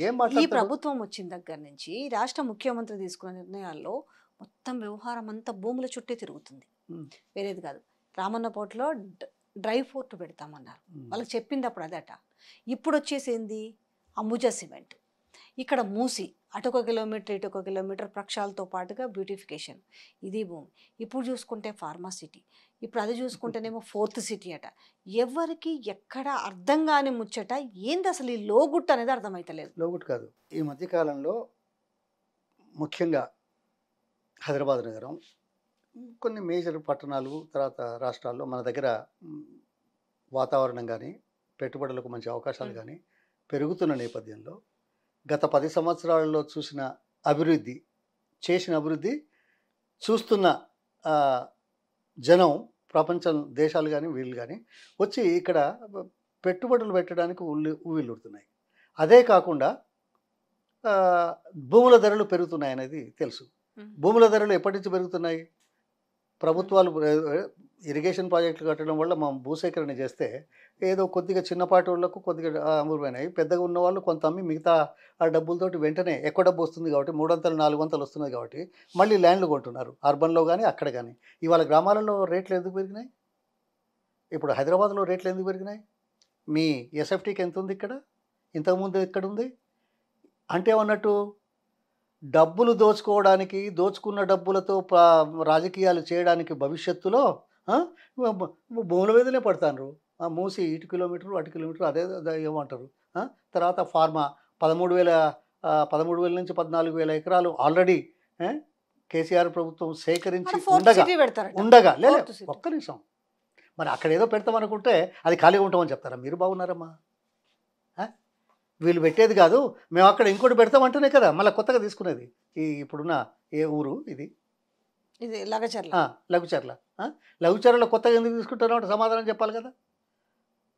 ఏం ఈ మాట్లాడతారు? ప్రభుత్వం వచ్చిన దగ్గర నుంచి రాష్ట్ర ముఖ్యమంత్రి తీసుకున్న నిర్ణయాల్లో మొత్తం వ్యవహారం అంతా భూముల చుట్టే తిరుగుతుంది, ఉమ్, వేరేది కాదు. రామన్న పోర్టులో డ్రై పోర్ట్ పెడతామన్నారు, ఉమ్, వాళ్ళకి చెప్పింది అప్పుడు అదట. ఇప్పుడు వచ్చేసింది అంబుజా సిమెంట్, ఇక్కడ మూసి అటొక కిలోమీటర్ ఇటొక కిలోమీటర్ ప్రక్షాళతో పాటుగా బ్యూటిఫికేషన్, ఇది భూమి. ఇప్పుడు చూసుకుంటే ఫార్మాసిటీ, ఇప్పుడు అది చూసుకుంటేనేమో ఫోర్త్ సిటీ అట. ఎవరికి ఎక్కడ అర్థం కాని ముచ్చట ఏంది అసలు ఈ లోగుట్టు అనేది అర్థమైతలేదు. లోగుట్ కాదు. ఈ మధ్యకాలంలో ముఖ్యంగా హైదరాబాద్ నగరం, కొన్ని మేజర్ పట్టణాలు, తర్వాత రాష్ట్రాల్లో మన దగ్గర మ్, వాతావరణం కానీ పెట్టుబడులకు మంచి అవకాశాలు కానీ పెరుగుతున్న నేపథ్యంలో గత 10 సంవత్సరాలలో చూసిన అభివృద్ధి, చేసిన అభివృద్ధి చూస్తున్న ఆ, జనం, ప్రపంచం దేశాలు కానీ వీళ్ళు కానీ వచ్చి ఇక్కడ పెట్టుబడులు పెట్టడానికి ఉవ్విల్లుడుతున్నాయి. అదే కాకుండా ఆ, భూముల ధరలు పెరుగుతున్నాయి అనేది తెలుసు. భూముల ధరలు ఎప్పటి నుంచి పెరుగుతున్నాయి? ప్రభుత్వాలు ఇరిగేషన్ ప్రాజెక్టులు కట్టడం వల్ల మనం భూసేకరణ చేస్తే ఏదో కొద్దిగా చిన్నపాటి వాళ్ళకు కొద్దిగా అమూలమైనాయి, పెద్దగా ఉన్న వాళ్ళు కొంత అమ్మి మిగతా ఆ డబ్బులతోటి వెంటనే ఎక్కువ డబ్బు వస్తుంది కాబట్టి 300 400 వస్తున్నది కాబట్టి మళ్ళీ ల్యాండ్లు కొంటున్నారు, అర్బన్లో కానీ అక్కడ కానీ. ఇవాళ గ్రామాలలో రేట్లు ఎందుకు పెరిగినాయి? ఇప్పుడు హైదరాబాద్లో రేట్లు ఎందుకు పెరిగినాయి? మీ ఎస్ఎఫ్టీకి ఎంత ఉంది ఇక్కడ, ఇంతకుముందు ఎక్కడ ఉంది? అంటే ఏమన్నట్టు, డబ్బులు దోచుకోవడానికి, దోచుకున్న డబ్బులతో రాజకీయాలు చేయడానికి భవిష్యత్తులో భూముల మీదనే పడతారు. మూసి ఇటు కిలోమీటర్లు అటు కిలోమీటర్లు అదే ఏమంటారు. తర్వాత ఫార్మా 13,000 నుంచి 14,000 ఎకరాలు ఆల్రెడీ కేసీఆర్ ప్రభుత్వం సేకరించి ఉండగా లేదు. ఒక్క నిమిషం, మరి అక్కడ ఏదో పెడతామనుకుంటే అది ఖాళీగా ఉంటామని చెప్తారా? మీరు బాగున్నారమ్మా? వీళ్ళు పెట్టేది కాదు, మేము అక్కడ ఇంకోటి పెడతామంటేనే కదా మళ్ళీ కొత్తగా తీసుకునేది. ఈ ఇప్పుడున్న ఏ ఊరు ఇది? ఇది లగచర్ల. లఘుచర్ల. లఘుచర్లలో కొత్తగా ఎందుకు తీసుకుంటున్నావు అంటే సమాధానం చెప్పాలి కదా,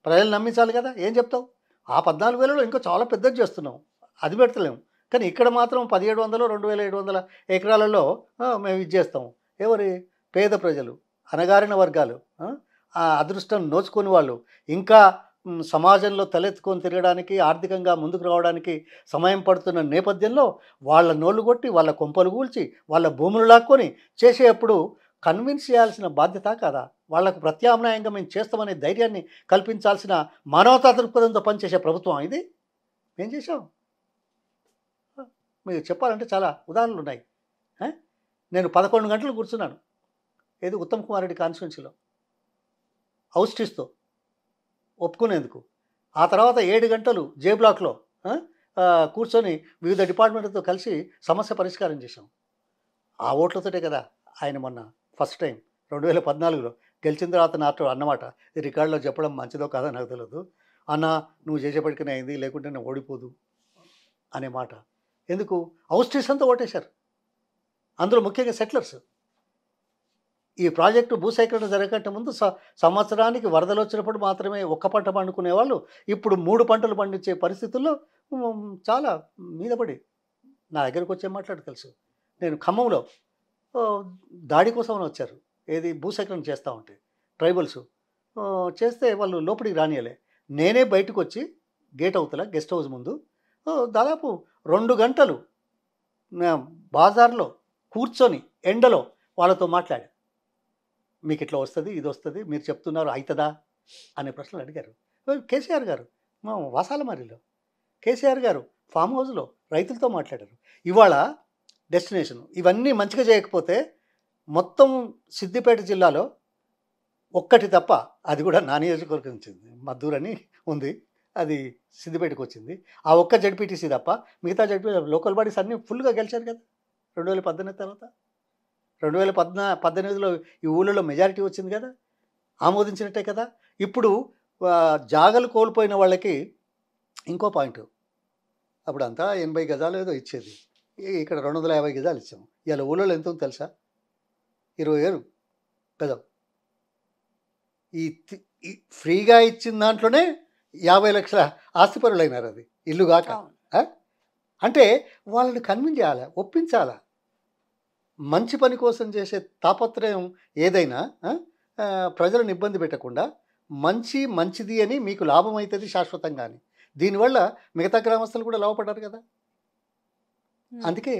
ప్రజలు నమ్మించాలి కదా. ఏం చెప్తావు? ఆ 14,000లో ఇంకా చాలా పెద్దది చేస్తున్నాం, అది పెడతలేము. కానీ ఇక్కడ మాత్రం 1,700 2,700 ఎకరాలలో మేము ఇది చేస్తాము. ఎవరి? పేద ప్రజలు, అణగారిన వర్గాలు, ఆ అదృష్టం నోచుకొని వాళ్ళు ఇంకా సమాజంలో తలెత్తుకొని తిరగడానికి, ఆర్థికంగా ముందుకు రావడానికి సమయం పడుతున్న నేపథ్యంలో వాళ్ళ నోళ్ళు కొట్టి, వాళ్ళ కొంపలు కూల్చి, వాళ్ళ భూములు లాక్కొని చేసేటప్పుడు కన్విన్స్ చేయాల్సిన బాధ్యత కాదా? వాళ్లకు ప్రత్యామ్నాయంగా మేము చేస్తామనే ధైర్యాన్ని కల్పించాల్సిన మానవతా దృక్పథంతో పనిచేసే ప్రభుత్వం ఇది. ఏం చేసాం? మీరు చెప్పాలంటే చాలా ఉదాహరణలు ఉన్నాయి. నేను 11 గంటలు కూర్చున్నాను ఏది ఉత్తమ్ కుమార్ రెడ్డి కాన్స్టిట్యున్సీలో హౌస్టిస్తో ఒప్పుకునేందుకు. ఆ తర్వాత 7 గంటలు జే బ్లాక్లో కూర్చొని వివిధ డిపార్ట్మెంట్లతో కలిసి సమస్య పరిష్కారం చేశాం. ఆ ఓట్లతోటే కదా ఆయన మొన్న ఫస్ట్ టైం 2014లో గెలిచిన తర్వాత నాతో అన్నమాట, ఇది రికార్డులో చెప్పడం మంచిదో కాదో నాకు తెలియదు, అన్న నువ్వు చేసేపటికనే అయింది, లేకుంటే నేను ఓడిపోదు అనే మాట. ఎందుకు? హౌస్టిస్ అంతా ఓటేశారు, అందులో ముఖ్యంగా సెటిలర్స్. ఈ ప్రాజెక్టు భూసేకరణ జరగకంటే ముందు సంవత్సరానికి వరదలు వచ్చినప్పుడు మాత్రమే ఒక్క పంట పండుకునే వాళ్ళు ఇప్పుడు 3 పంటలు పండించే పరిస్థితుల్లో చాలా మీద పడి నా దగ్గరకు వచ్చే మాట్లాడు తెలుసు. నేను ఖమ్మంలో దాడి కోసం వచ్చారు, ఏది భూసేకరణ చేస్తూ ఉంటే ట్రైబల్స్ చేస్తే వాళ్ళు లోపలికి రానియలే. నేనే బయటకు వచ్చి గేట్ అవుతల గెస్ట్ హౌస్ ముందు దాదాపు 2 గంటలు బాజార్లో కూర్చొని ఎండలో వాళ్ళతో మాట్లాడా. మీకు ఇట్లా వస్తుంది, ఇది వస్తుంది, మీరు చెప్తున్నారు అవుతుందా అనే ప్రశ్నలు అడిగారు. కేసీఆర్ గారు మా వాసాలమారిలో, కేసీఆర్ గారు ఫామ్ హౌస్లో రైతులతో మాట్లాడారు. ఇవాళ డెస్టినేషన్ ఇవన్నీ మంచిగా చేయకపోతే మొత్తం సిద్దిపేట జిల్లాలో ఒక్కటి తప్ప, అది కూడా నా నియోజకవర్గం వచ్చింది, మద్దూరు అని ఉంది, అది సిద్దిపేటకు వచ్చింది. ఆ ఒక్క జడ్పీటీసీ తప్ప మిగతా జడ్పీ లోకల్ బాడీస్ అన్నీ ఫుల్గా గెలిచారు కదా 2018 తర్వాత. 2018లో ఈ ఊళ్ళలో మెజారిటీ వచ్చింది కదా, ఆమోదించినట్టే కదా. ఇప్పుడు జాగలు కోల్పోయిన వాళ్ళకి ఇంకో పాయింట్, అప్పుడు అంతా 80 గజాలు ఏదో ఇచ్చేది, ఇక్కడ 250 గజాలు ఇచ్చాము. ఇవాళ ఊళ్ళో ఎంత ఉంది తెలుసా? 20,000 గజం. ఈ ఫ్రీగా ఇచ్చిన దాంట్లోనే 50 లక్షల ఆస్తిపరులైనారు, అది ఇల్లుగాక. అంటే వాళ్ళని కన్విన్స్ చేయాలి, ఒప్పించాలా. మంచి పని కోసం చేసే తాపత్రయం ఏదైనా ప్రజలను ఇబ్బంది పెట్టకుండా మంచిది అని మీకు లాభం అవుతుంది శాశ్వతంగా అని దీనివల్ల మిగతా గ్రామస్తులు కూడా లాభపడ్డారు కదా. ఉమ్, అందుకే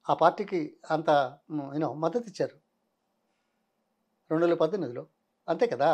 ఆ పార్టీకి అంత మద్దతు ఇచ్చారు 2018లో. అంతే కదా.